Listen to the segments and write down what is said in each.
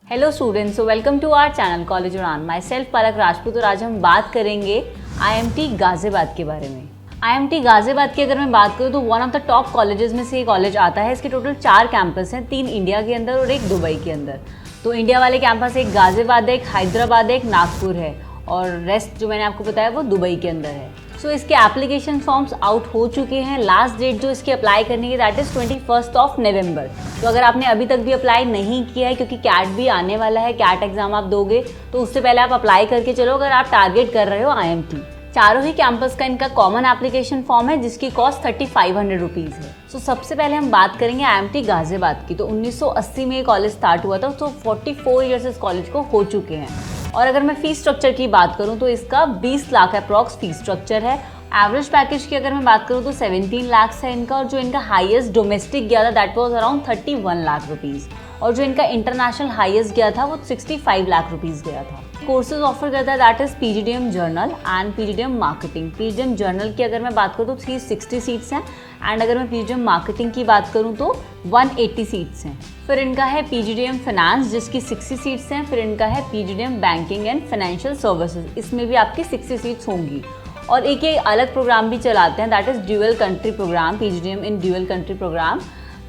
Hello students, so welcome to our channel college Udaan. My self पलक राजपूत और आज हम बात करेंगे IMT गाजियाबाद के बारे में। IMT गाजियाबाद की अगर मैं बात करूँ तो one of the top colleges में से ये कॉलेज आता है। इसके टोटल 4 कैंपस हैं, 3 इंडिया के अंदर और 1 दुबई के अंदर। तो इंडिया वाले कैंपस एक गाजियाबाद है, एक हैदराबाद है, एक नागपुर है और रेस्ट जो मैंने आपको बताया वो दुबई के अंदर है। सो इसके एप्लीकेशन फॉर्म्स आउट हो चुके हैं। लास्ट डेट जो इसकी अप्लाई करने की दैट इज़ 21 नवंबर। तो अगर आपने अभी तक भी अप्लाई नहीं किया है, क्योंकि कैट भी आने वाला है, कैट एग्जाम आप दोगे तो उससे पहले आप अप्लाई करके चलो अगर आप टारगेट कर रहे हो IMT। चारों ही कैंपस का इनका कॉमन एप्लीकेशन फॉर्म है जिसकी कॉस्ट 3500 रुपीज़ है। सो सबसे पहले हम बात करेंगे IMT गाजियाबाद की। तो 1980 में ये कॉलेज स्टार्ट हुआ था, तो 44 ईयर्स इस कॉलेज को हो चुके हैं। और अगर मैं फीस स्ट्रक्चर की बात करूं तो इसका 20 लाख अप्रॉक्स फीस स्ट्रक्चर है। एवरेज पैकेज की अगर मैं बात करूं तो 17 लाख है इनका, और जो इनका हाईएस्ट डोमेस्टिक गया था that was around 31 lakh rupees, और जो इनका इंटरनेशनल हाईएस्ट गया था वो 65 लाख रुपीज़ गया था। कोर्सेज ऑफर करता है that is PGDM journal and PGDM marketing. PGDM journal की अगर मैं बात करूँ तो 360 सीट्स हैं, एंड अगर मैं PGDM मार्केटिंग की बात करूँ तो 180 सीट्स हैं। फिर इनका है PGDM फाइनेंस जिसकी 60 सीट्स हैं। फिर इनका है PGDM banking and financial services, इसमें भी आपकी 60 सीट्स होंगी। और एक ये अलग प्रोग्राम भी चलाते हैं that is dual country program, PGDM in dual country program,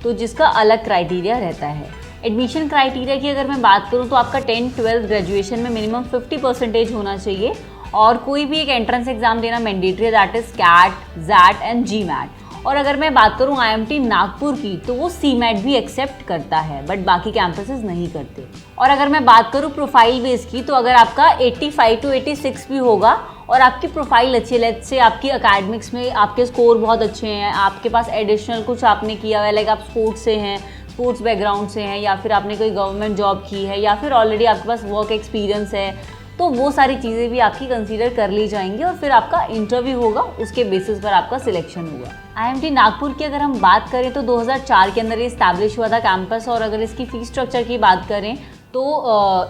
तो जिसका अलग क्राइटेरिया रहता है। एडमिशन क्राइटेरिया की अगर मैं बात करूँ तो आपका 10-12 ग्रेजुएशन में मिनिमम 50% होना चाहिए, और कोई भी एक एंट्रेंस एग्जाम देना मैंडेटरी है that is CAT, XAT and GMAT। और अगर मैं बात करूँ IMT नागपुर की तो वो CMAT भी एक्सेप्ट करता है, बट बाकी कैंपसेस नहीं करते। और अगर मैं बात करूँ प्रोफाइल बेस की तो अगर आपका 85 to 86 भी होगा और आपकी प्रोफाइल अच्छी है, लेट्स से आपकी अकेडमिक्स में आपके स्कोर बहुत अच्छे हैं, आपके पास एडिशनल कुछ आपने किया हुआ है, लाइक आप स्पोर्ट्स से हैं, स्पोर्ट्स बैकग्राउंड से हैं, या फिर आपने कोई गवर्नमेंट जॉब की है, या फिर ऑलरेडी आपके पास वर्क एक्सपीरियंस है, तो वो सारी चीज़ें भी आपकी कंसीडर कर ली जाएंगी और फिर आपका इंटरव्यू होगा, उसके बेसिस पर आपका सिलेक्शन होगा। IMT नागपुर की अगर हम बात करें तो 2004 के अंदर ये इस्टेब्लिश हुआ था कैंपस, और अगर इसकी फीस स्ट्रक्चर की बात करें तो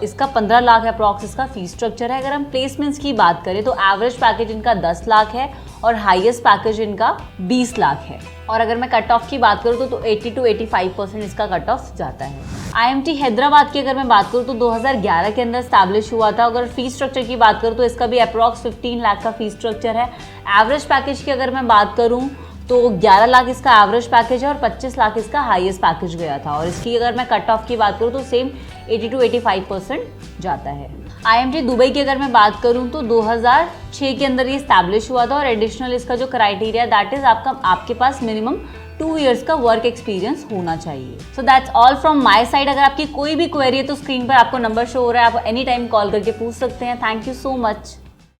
इसका 15 लाख अप्रॉक्स इसका फीस स्ट्रक्चर है। अगर हम प्लेसमेंट्स की बात करें तो एवरेज पैकेज इनका 10 लाख है और हाईएस्ट पैकेज इनका 20 लाख है। और अगर मैं कट ऑफ की बात करूँ तो 80 to 85% इसका कट ऑफ जाता है। IMT हैदराबाद की अगर मैं बात करूँ तो 2011 के अंदर स्टैब्लिश हुआ था। अगर फीस स्ट्रक्चर की बात करूँ तो इसका भी अप्रॉक्स 15 लाख का फीस स्ट्रक्चर है। एवरेज पैकेज की अगर मैं बात करूँ तो 11 लाख इसका एवरेज पैकेज है और 25 लाख इसका हाईएस्ट पैकेज गया था। और इसकी अगर मैं कट ऑफ की बात करूँ तो सेम 80 to 85% जाता है। IMT दुबई की अगर मैं बात करूँ तो 2006 के अंदर ये स्टैब्लिश हुआ था, और एडिशनल इसका जो क्राइटेरिया दैट इज आपके पास मिनिमम 2 ईयर्स का वर्क एक्सपीरियंस होना चाहिए। So that's all from my side. अगर आपकी कोई भी क्वेरी है तो स्क्रीन पर आपको नंबर शो हो रहा है, आप एनी टाइम कॉल करके पूछ सकते हैं। Thank you so much.